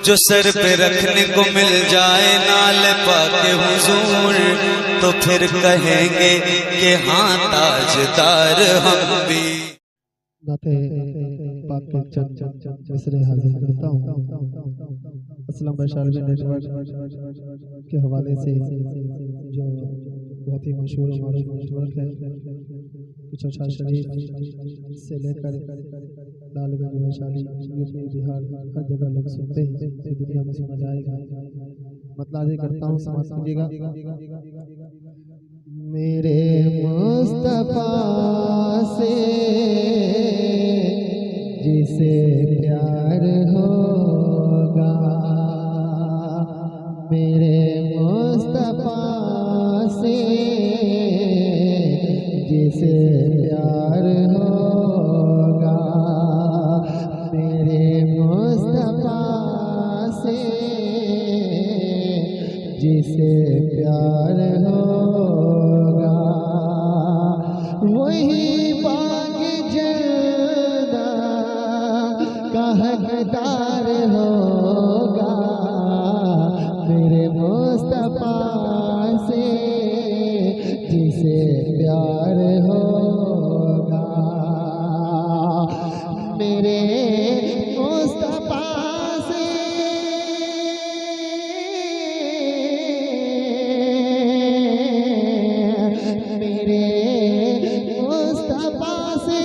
जो सर पे रखने को मिल जाए नाल पाके हुजूर, तो फिर कहेंगे कि हाँ ताजदार हम भी। नाते पाक के चंद मिसरे हाजिर करता हूँ असलम वैशाली नेटवर्क के हवाले से, जो बहुत ही मशहूर और मारूफ नेटवर्क है। पिछोछा शरीफ से लेकर लालगंज, वैशाली, यूपी, बिहार, हर जगह लोग सुनते हैं। दुनिया में सुना जाएगा। मतलब करता हूँ, समाज कीजिएगा। मेरे मुस्तफा से जिसे प्यार होगा, मेरे मुस्तफा से जिसे प्यार होगा, मेरे मुस्तफा से जिसे प्यार होगा, वही बाग जन्नत का हकदार होगा, मेरे मुस्तफा से जिसे प्यार होगा, मेरे मुस्तफा से मेरे मुस्तफा से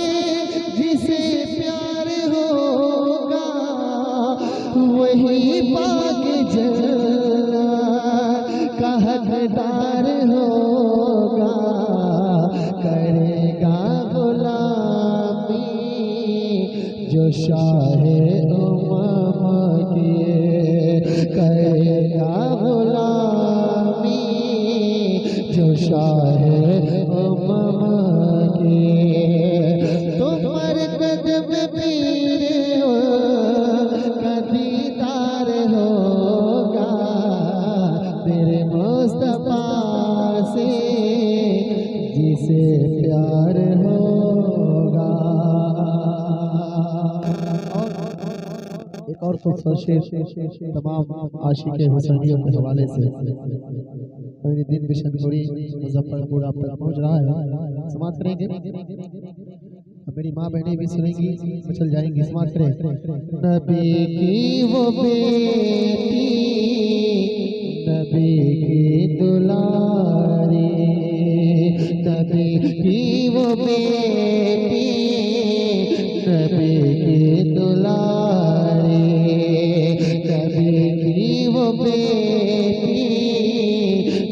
जिसे प्यार होगा, वही पाक जन्नत का हकदार होगा, करेगा गुलामी जो शाहे उम्म की, करेगा गुलामी जो शाहे उम्म की, तुमर कदम पीर का दीदार होगा, मेरे मुस्तफा से जिसे प्यार होगा। एक और खूबसूरत शेर तमाम आशिक़े हुसैनियों के हवाले से, कोई दिन बिशनपुरी मुजफ्फरपुर आप तक पहुंच रहा है। समाप्त करेंगे, मेरी माँ बहनें भी सुनेंगी, चल जाएंगी। समाप्त करें। नबी की वो बेटी, नबी की दुलारी, नबी की वो बेटी, नबी की दुलारी, नबी की वो बेटी,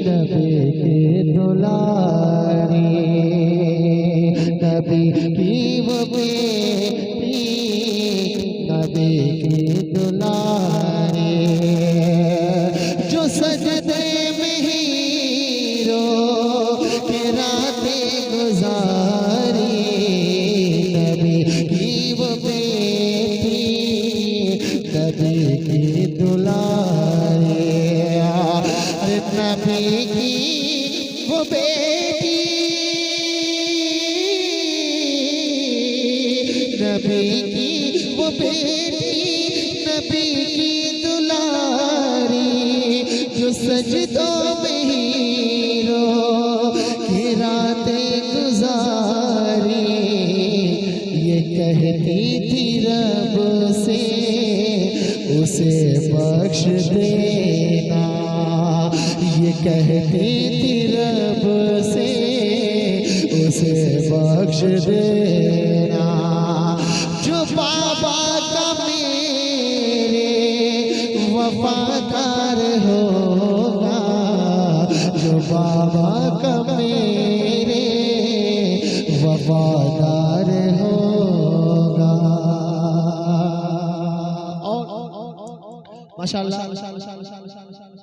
नबी की दुलारी, नबी की वो बेटी, नबी की दुलारी, जो सजदे में हीरो के रातें गुजारी, नबी की वो बेटी, नबी की दुलारी, नबी की वो बेटी, नबी की वो बेटी, नबी की दुलारी, जो सजदों में हीरो की रातें गुजारी, ये कहती थी रब से उसे बख्श देना, ये कहती थी रब से उसे बख्श देना, जो बाबा का मेरे वफादार होगा, जो बाबा का मेरे वफादार होगा। माशाअल्लाह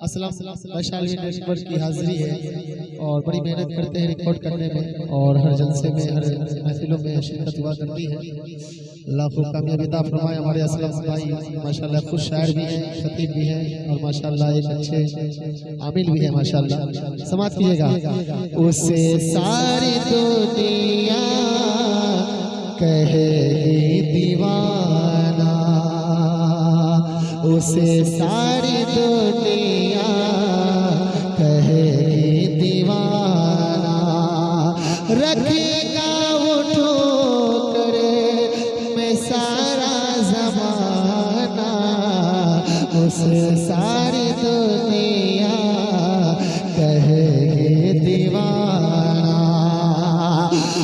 असलम वैशाली नेटवर्क की हाजिरी है और बड़ी मेहनत करते हैं रिकॉर्ड करने में और हर जलसे में, हर महफिलों में शिरकत हुआ करती है। लाखों कामयाबी अता फरमाए हमारे असलम भाई। माशाअल्लाह खुद शायर भी हैं, खतीब भी हैं और माशाअल्लाह एक अच्छे आमिल भी हैं। माशाअल्लाह समाप्त कीजिएगा। उसे सारी दुनिया कहेगी दीवाना, उसे सारी दुनिया कहेगी दीवाना, रखेगा वो ठोकर में सारा ज़माना, उसे सारी दुनिया कहेगी दीवाना,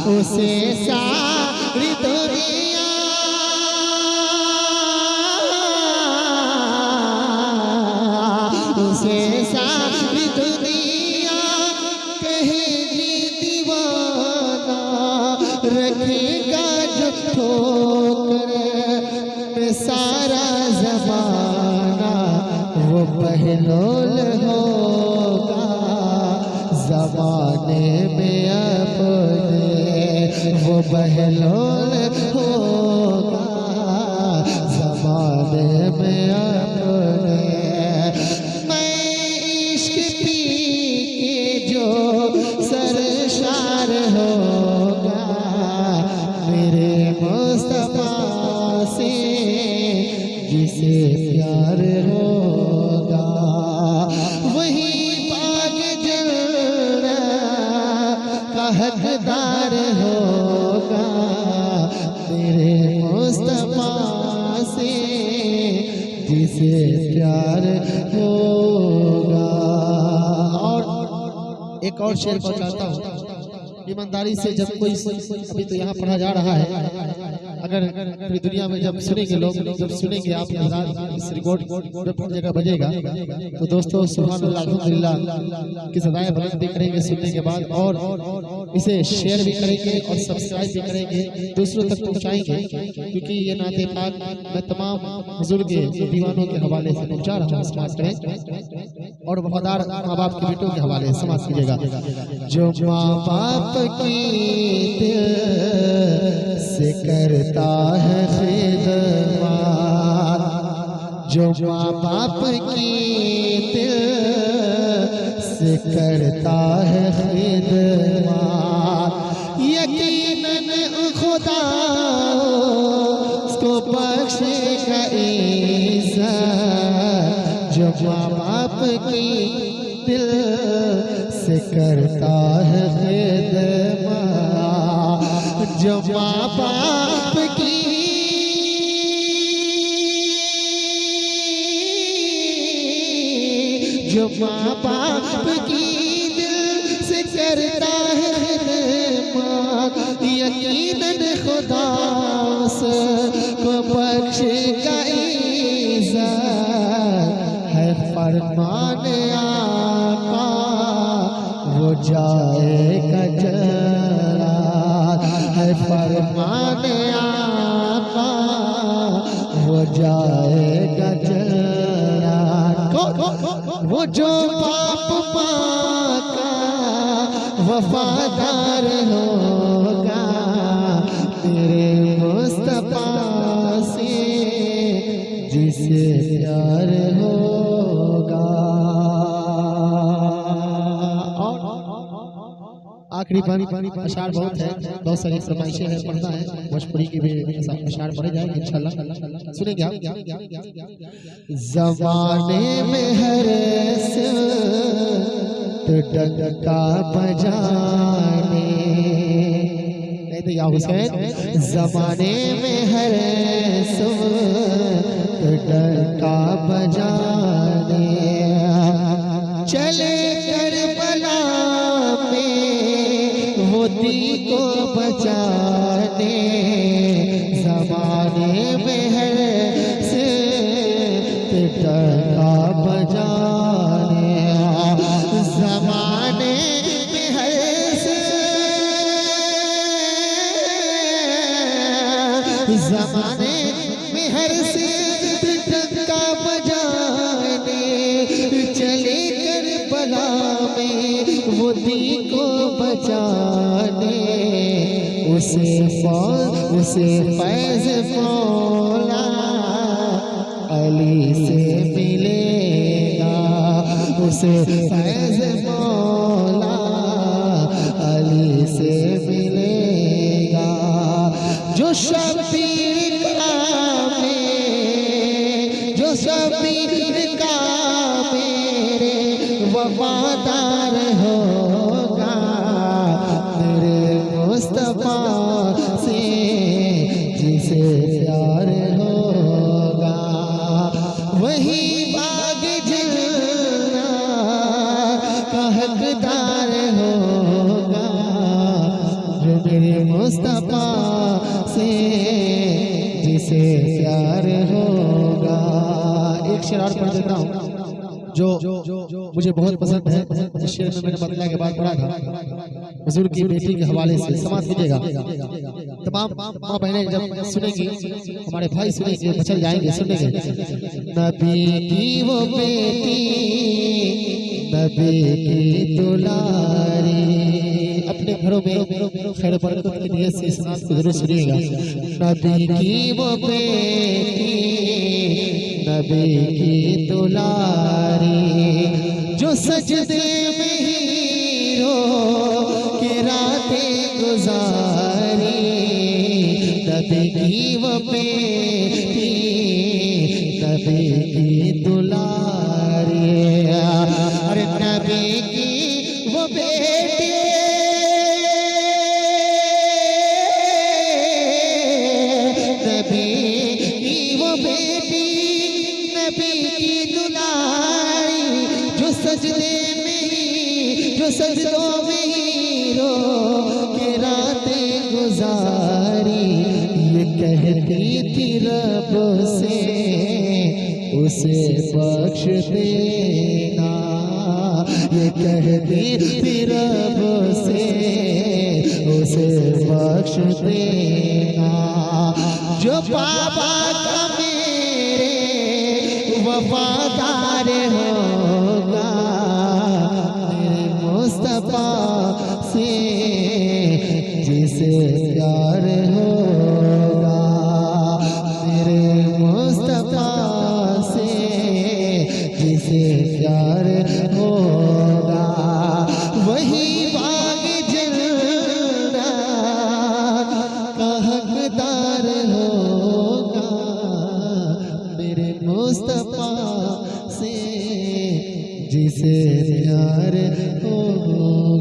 उसे सारी दुनिया उसे सारी दुनिया कहेगी दीवाना, रखेगा जो ठोकर में सारा ज़माना, वो बहलोल होगा ज़माने में अपने, वो बहलोल होगा ज़माने में अपने। मैं इश्क पी के जो सरशार होगा, मेरे मुस्तफा से जिसे प्यार होगा, वही बाग जन्नत का हकदार होगा, मेरे मुस्तफा से जिसे प्यार होगा। और एक और शेर पहुंचाता हूँ, ईमानदारी से जब कोई अभी तो यहाँ पढ़ा जा रहा है, अगर पूरी दुनिया में जब सुनेंगे लोग, जब सुनेंगे आप इस रिकॉर्ड जब हर जगह बजेगा, तो दोस्तों सुभान अल्लाह अल्हम्दुलिल्लाह की सदाएं बुलंद भी करेंगे सुनने के बाद, और इसे शेयर भी करेंगे और सब्सक्राइब भी करेंगे, दूसरों तक पहुँचाएंगे, क्योंकि ये नाते पाक मैं तमाम बुजुर्ग दीवानों के हवाले से पहुँचा रहा हूँ। समाज करें और वफादार माँ बाप के बेटों के हवाले से समाज कीजिएगा। जो माँ बाप की दिल से करता है खिदमत, जो माँ बाप की दिल से करता है खिदमत, यकीनन खुदा उसको बख्शेगा इज़्ज़त, जो माँ बाप की दिल से करता है खिदमत, जो माँ बाप की जो माँ बाप की दिल से करता है खिदमत, यकीनन खुदा उसको बख्शेगा इज़्ज़त, है फरमान आका वो जाएगा जला, है फरमान आका वो जाएगा जला, वो जो बाप माँ का वफादार होगा, तेरे मुस्तफा से जिसे प्यार होगा। आखिरी पानी अशार बहुत है, बहुत सारी फरमाइशें हैं, पढ़ना है, भोजपुरी की भी अशार पढ़े जाएंगे इंशाल्लाह, सुनेंगे आप। ज़माने में हर तो डंका बजाने, कहते या हुसैन, ज़माने में हर तो डंका बजाने, चले करबला में मोती को बचाने, ज़माने में है डंका बजाने, ज़माने में है ज़माने में हर से डंका बजाने, चले करबला में वो दी को बचाने, उसे फैज़ मौला अली से मिलेगा, उसे फैज़ मौला अली से मिलेगा, जो शबीर का में जो सब वफादार होगा मेरे मुस्तफा से जिसे प्यार होगा वही बाग जन्नत का हकदार होगा जो मेरे मुस्तफा से जिसे प्यार होगा। एक शेर और पढ़ देता हूँ जो मुझे बहुत पसंद है। इस शेर में मैंने बदला के बाद पढ़ा था हुजूर की बेटी के हवाले से। समाज कीजिएगा, तमाम माँ बहनें जब सुनेंगी, हमारे भाई सुनेंगे, बचल जाएंगे सुनेंगे। नबी की वो बेटी नबी की दुलारी, अपने घरों में खैर बरकत की नियत से इस नात को जरूर सुनिएगा। नबी की वो बेटी नबी की दुलारी जो सजदे में हीरो के रातें गुजारी नबी की वो बेटी नबी की दुलारी। अरे नबी की वो बेटी नबी की वो बेटी नबी की दुलारी जो सजदे में जो सजदों में हीरो के रातें गुजारी ये कहती थी रब से उसे बख्श देना ये कहती थी रब से उसे बख्श देना जो बाबा का मेरे वफादार होगा मेरे मुस्तफा से जिसे प्यार होगा मेरे मुस्तफा से जिसे प्यार होगा वही बाग जन्नत का हकदार होगा मेरे मुस्तफा से जिसे प्यार होगा।